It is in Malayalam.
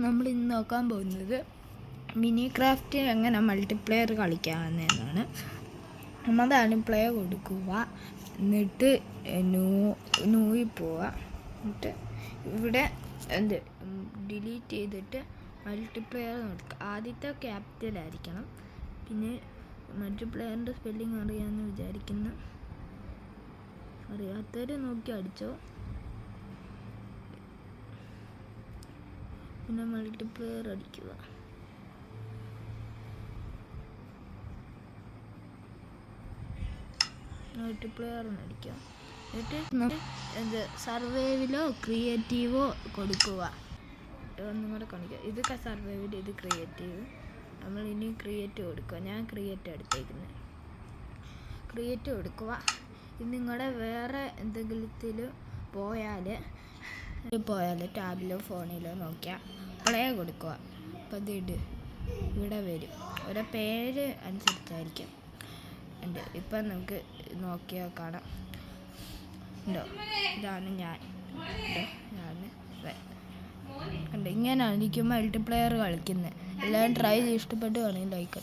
നമ്മൾ ഇന്ന് നോക്കാൻ പോകുന്നത് മിനി ക്രാഫ്റ്റ് എങ്ങനെ മൾട്ടിപ്ലെയർ കളിക്കാമെന്നാണ്. നമ്മളതാണ് പ്ലേ കൊടുക്കുക, എന്നിട്ട് ന്യൂയിൽ പോവുക, എന്നിട്ട് ഇവിടെ ഡിലീറ്റ് ചെയ്തിട്ട് മൾട്ടിപ്ലെയർ നോക്കുക. ആദ്യത്തെ ക്യാപിറ്റലായിരിക്കണം. പിന്നെ മൾട്ടിപ്ലെയറിൻ്റെ സ്പെല്ലിങ് അറിയാമെന്ന് വിചാരിക്കുന്നു. അറിയാത്തവർ നോക്കി അടിച്ചോ. പിന്നെ മൾട്ടിപ്ലെയർ അടിക്കുക. മൾട്ടിപ്ലെയറിന് അടിക്കുക. എന്നിട്ട് സർവൈവലോ ക്രിയേറ്റീവോ കൊടുക്കുക. ഒന്നും കൂടെ കാണിക്കുക. ഇത് സർവൈവൽ, ഇത് ക്രിയേറ്റീവ്. നമ്മൾ ഇനി ക്രിയേറ്റീവ് കൊടുക്കുക. ഞാൻ ക്രിയേറ്റീവ് എടുത്തേക്കുന്നത്. ക്രിയേറ്റീവ് കൊടുക്കുക. ഇത് നിങ്ങളുടെ വേറെ എന്തെങ്കിലും പോയാൽ ടാബിലോ ഫോണിലോ നോക്കിയാൽ പ്ലേ കൊടുക്കുക. അപ്പോൾ ഇത് ഇവിടെ വരും. ഒരു പേര് അനുസരിച്ചായിരിക്കും ഉണ്ട്. ഇപ്പം നമുക്ക് നോക്കിയാൽ കാണാം. ഉണ്ടോ? ഇതാണ് ഞാൻ. ഇങ്ങനെയാണ് എനിക്ക് മൾട്ടിപ്ലെയർ കളിക്കുന്നത്. എല്ലാവരും ട്രൈ ചെയ്ത് ഇഷ്ടപ്പെട്ട് വേണമെങ്കിൽ ലൈക്ക്